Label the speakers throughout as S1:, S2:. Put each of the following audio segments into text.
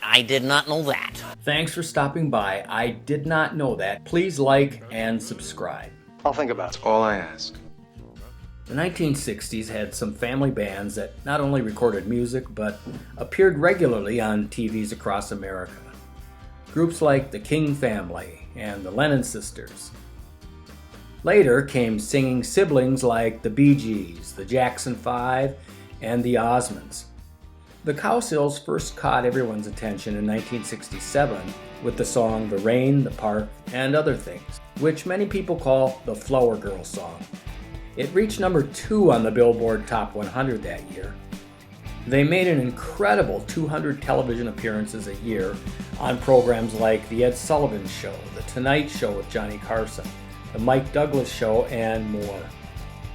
S1: I did not know that.
S2: Thanks for stopping by. I did not know that. Please like and subscribe.
S3: I'll think about it.
S4: That's all I ask.
S2: The 1960s had some family bands that not only recorded music but appeared regularly on TVs across America. Groups like the King Family and the Lennon Sisters. Later came singing siblings like the Bee Gees, the Jackson 5, and the Osmonds. The Cowsills first caught everyone's attention in 1967 with the song The Rain, the Park, and Other Things, which many people call the Flower Girl song. It reached number 2 on the Billboard Top 100 that year. They made an incredible 200 television appearances a year on programs like The Ed Sullivan Show, The Tonight Show with Johnny Carson, The Mike Douglas Show, and more.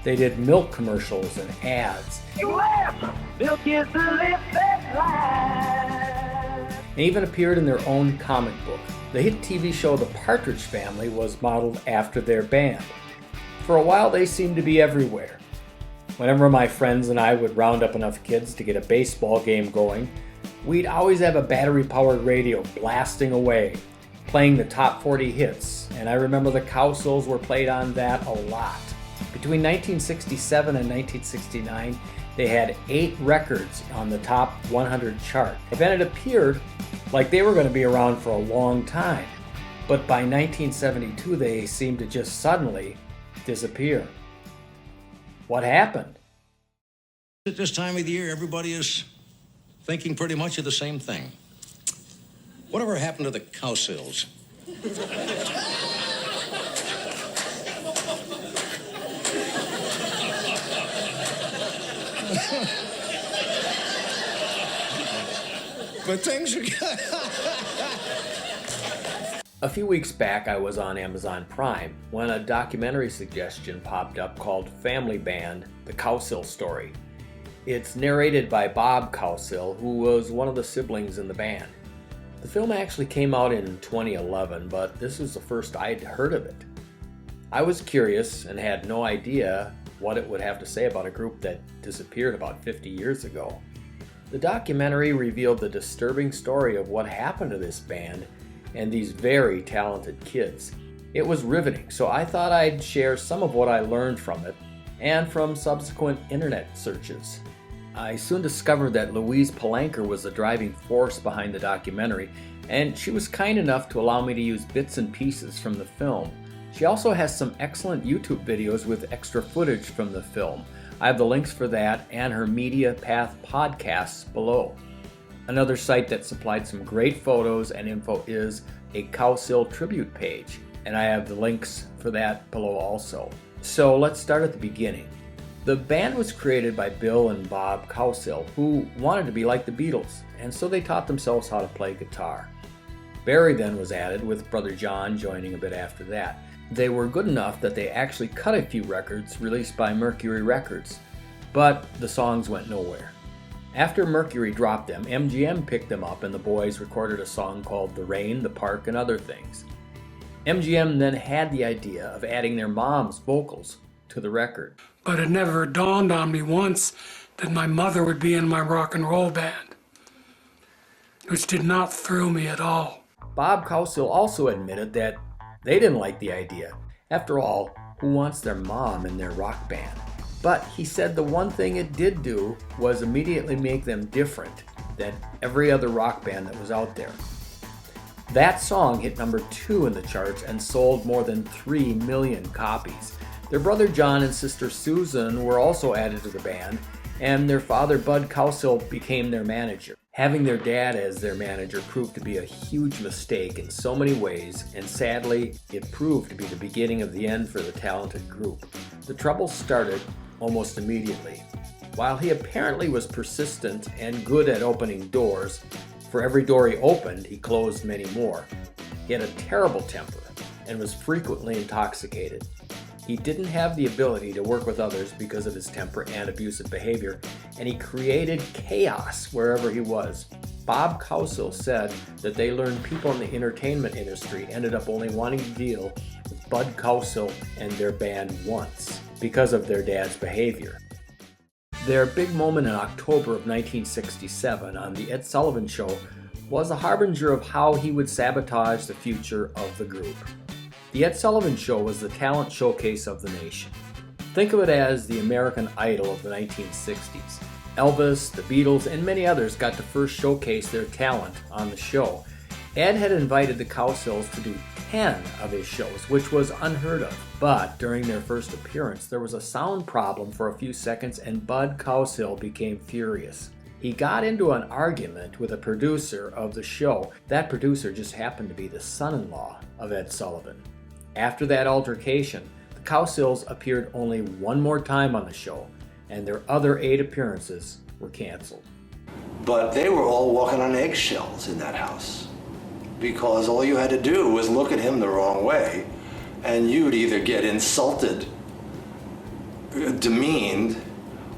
S2: They did milk commercials and ads.
S5: Milk is the lift that flies.
S2: They even appeared in their own comic book. The hit TV show The Partridge Family was modeled after their band. For a while, they seemed to be everywhere. Whenever my friends and I would round up enough kids to get a baseball game going, we'd always have a battery-powered radio blasting away, playing the top 40 hits, and I remember the Cowsills were played on that a lot. Between 1967 and 1969, they had 8 records on the top 100 chart. And then it appeared like they were going to be around for a long time. But by 1972, they seemed to just suddenly disappear. What happened?
S6: At this time of the year, everybody is thinking pretty much of the same thing. Whatever happened to the Cowsills? But things are good.
S2: A few weeks back, I was on Amazon Prime when a documentary suggestion popped up called Family Band: The Cowsill Story. It's narrated by Bob Cowsill, who was one of the siblings in the band. The film actually came out in 2011, but this was the first I'd heard of it. I was curious and had no idea what it would have to say about a group that disappeared about 50 years ago. The documentary revealed the disturbing story of what happened to this band and these very talented kids. It was riveting, so I thought I'd share some of what I learned from it and from subsequent internet searches. I soon discovered that Louise Palanker was the driving force behind the documentary, and she was kind enough to allow me to use bits and pieces from the film. She also has some excellent YouTube videos with extra footage from the film. I have the links for that and her Media Path podcasts below. Another site that supplied some great photos and info is a Cowsill tribute page, and I have the links for that below also. So let's start at the beginning. The band was created by Bill and Bob Cowsill, who wanted to be like the Beatles, and so they taught themselves how to play guitar. Barry then was added, with brother John joining a bit after that. They were good enough that they actually cut a few records released by Mercury Records, but the songs went nowhere. After Mercury dropped them, MGM picked them up and the boys recorded a song called The Rain, the Park, and Other Things. MGM then had the idea of adding their mom's vocals to the record.
S7: But it never dawned on me once that my mother would be in my rock and roll band, which did not thrill me at all.
S2: Bob Cowsill also admitted that they didn't like the idea. After all, who wants their mom in their rock band? But he said the one thing it did do was immediately make them different than every other rock band that was out there. That song hit number 2 in the charts and sold more than 3 million copies. Their brother John and sister Susan were also added to the band, and their father Bud Cowsill became their manager. Having their dad as their manager proved to be a huge mistake in so many ways, and sadly, it proved to be the beginning of the end for the talented group. The trouble started almost immediately. While he apparently was persistent and good at opening doors, for every door he opened, he closed many more. He had a terrible temper and was frequently intoxicated. He didn't have the ability to work with others because of his temper and abusive behavior, and he created chaos wherever he was. Bob Cowsill said that they learned people in the entertainment industry ended up only wanting to deal with Bud Cowsill and their band once because of their dad's behavior. Their big moment in October of 1967 on The Ed Sullivan Show was a harbinger of how he would sabotage the future of the group. The Ed Sullivan Show was the talent showcase of the nation. Think of it as the American Idol of the 1960s. Elvis, the Beatles, and many others got to first showcase their talent on the show. Ed had invited the Cowsills to do 10 of his shows, which was unheard of. But during their first appearance, there was a sound problem for a few seconds and Bud Cowsill became furious. He got into an argument with a producer of the show. That producer just happened to be the son-in-law of Ed Sullivan. After that altercation, the Cowsills appeared only one more time on the show, and their other 8 appearances were canceled.
S1: But they were all walking on eggshells in that house, because all you had to do was look at him the wrong way, and you'd either get insulted, demeaned,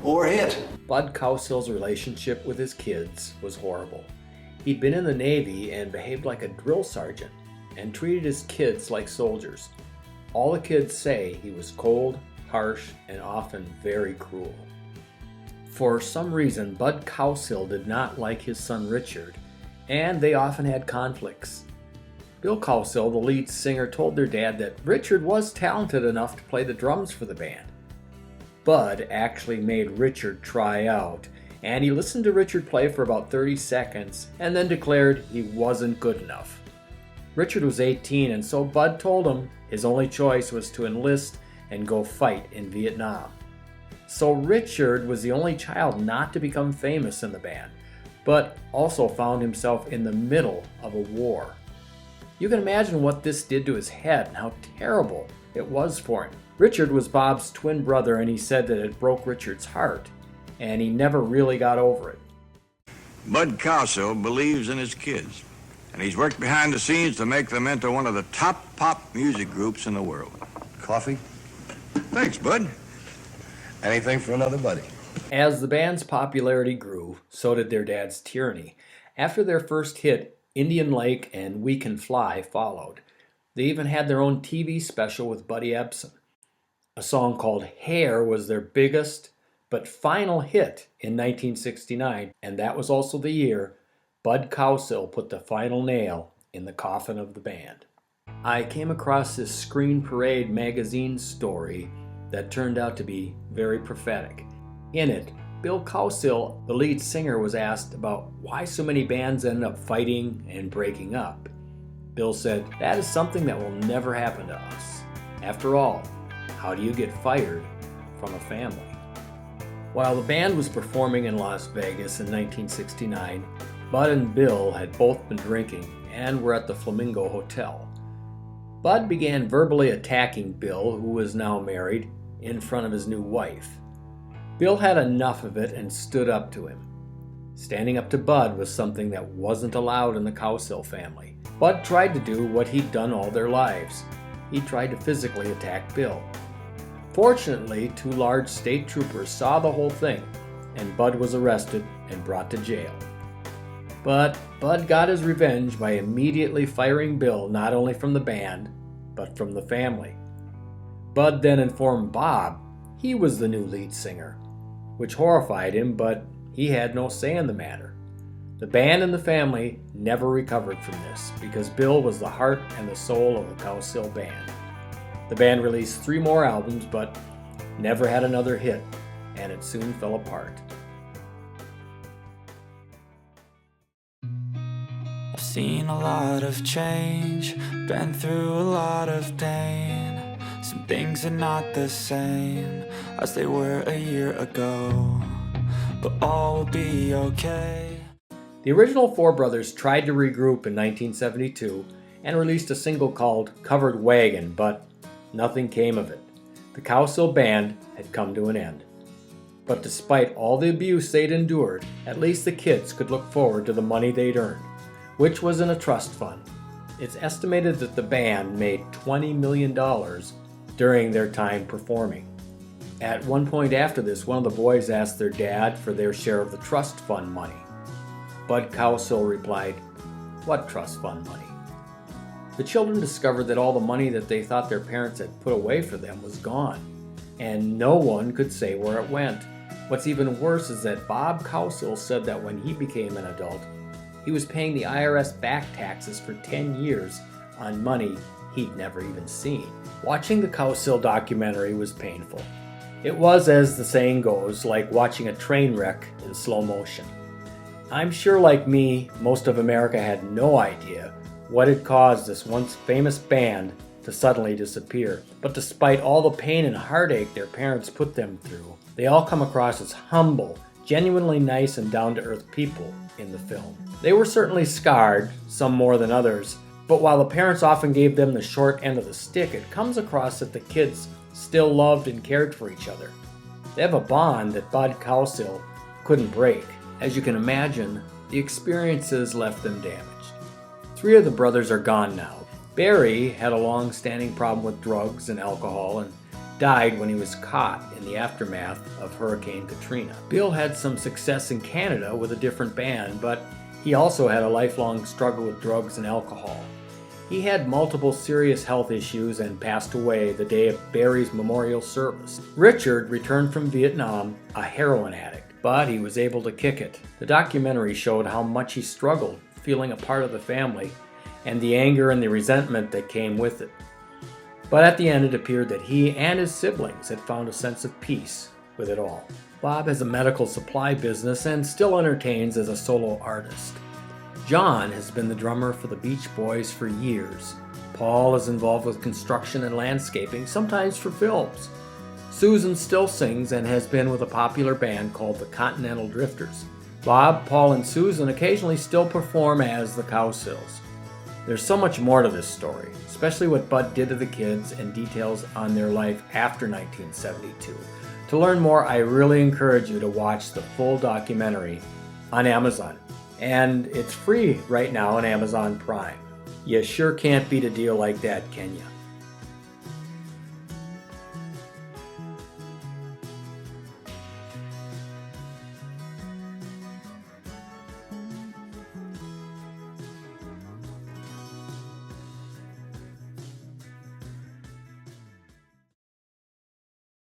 S1: or hit.
S2: Bud Cowsill's relationship with his kids was horrible. He'd been in the Navy and behaved like a drill sergeant and treated his kids like soldiers. All the kids say he was cold, harsh, and often very cruel. For some reason, Bud Cowsill did not like his son Richard, and they often had conflicts. Bill Cowsill, the lead singer, told their dad that Richard was talented enough to play the drums for the band. Bud actually made Richard try out, and he listened to Richard play for about 30 seconds and then declared he wasn't good enough. Richard was 18, and so Bud told him his only choice was to enlist and go fight in Vietnam. So Richard was the only child not to become famous in the band, but also found himself in the middle of a war. You can imagine what this did to his head and how terrible it was for him. Richard was Bob's twin brother, and he said that it broke Richard's heart, and he never really got over it.
S3: Bud Cowsill believes in his kids, and he's worked behind the scenes to make them into one of the top pop music groups in the world.
S1: Coffee?
S3: Thanks, Bud.
S1: Anything for another buddy.
S2: As the band's popularity grew, so did their dad's tyranny. After their first hit, Indian Lake and We Can Fly followed. They even had their own TV special with Buddy Ebsen. A song called Hair was their biggest but final hit in 1969, and that was also the year Bud Cowsill put the final nail in the coffin of the band. I came across this Screen Parade magazine story that turned out to be very prophetic. In it, Bill Cowsill, the lead singer, was asked about why so many bands ended up fighting and breaking up. Bill said, "That is something that will never happen to us. After all, how do you get fired from a family?" While the band was performing in Las Vegas in 1969, Bud and Bill had both been drinking and were at the Flamingo Hotel. Bud began verbally attacking Bill, who was now married, in front of his new wife. Bill had enough of it and stood up to him. Standing up to Bud was something that wasn't allowed in the Cowsill family. Bud tried to do what he'd done all their lives. He tried to physically attack Bill. Fortunately, 2 large state troopers saw the whole thing, and Bud was arrested and brought to jail. But Bud got his revenge by immediately firing Bill not only from the band, but from the family. Bud then informed Bob he was the new lead singer, which horrified him, but he had no say in the matter. The band and the family never recovered from this because Bill was the heart and the soul of the Cowsill band. The band released 3 more albums, but never had another hit, and it soon fell apart.
S4: I've seen a lot of change, been through a lot of pain. Some things are not the same as they were a year ago, but all will be okay.
S2: The original 4 brothers tried to regroup in 1972 and released a single called Covered Wagon, but nothing came of it. The Cowsill band had come to an end. But despite all the abuse they'd endured, at least the kids could look forward to the money they'd earned, which was in a trust fund. It's estimated that the band made $20 million during their time performing. At one point after this, one of the boys asked their dad for their share of the trust fund money. Bud Cowsill replied, "What trust fund money?" The children discovered that all the money that they thought their parents had put away for them was gone, and no one could say where it went. What's even worse is that Bob Cowsill said that when he became an adult, he He was paying the IRS back taxes for 10 years on money he'd never even seen. Watching the Cowsill documentary was painful. It was, as the saying goes, like watching a train wreck in slow motion. I'm sure, like me, most of America had no idea what had caused this once famous band to suddenly disappear. But despite all the pain and heartache their parents put them through, they all come across as humble, genuinely nice and down-to-earth people in the film. They were certainly scarred, some more than others, but while the parents often gave them the short end of the stick, it comes across that the kids still loved and cared for each other. They have a bond that Bud Cowsill couldn't break. As you can imagine, the experiences left them damaged. 3 of the brothers are gone now. Barry had a long-standing problem with drugs and alcohol and died when he was caught in the aftermath of Hurricane Katrina. Bill had some success in Canada with a different band, but he also had a lifelong struggle with drugs and alcohol. He had multiple serious health issues and passed away the day of Barry's memorial service. Richard returned from Vietnam a heroin addict, but he was able to kick it. The documentary showed how much he struggled feeling a part of the family and the anger and the resentment that came with it. But at the end, it appeared that he and his siblings had found a sense of peace with it all. Bob has a medical supply business and still entertains as a solo artist. John has been the drummer for the Beach Boys for years. Paul is involved with construction and landscaping, sometimes for films. Susan still sings and has been with a popular band called the Continental Drifters. Bob, Paul, and Susan occasionally still perform as the Cowsills. There's so much more to this story, especially what Bud did to the kids and details on their life after 1972. To learn more, I really encourage you to watch the full documentary on Amazon. And it's free right now on Amazon Prime. You sure can't beat a deal like that, can you?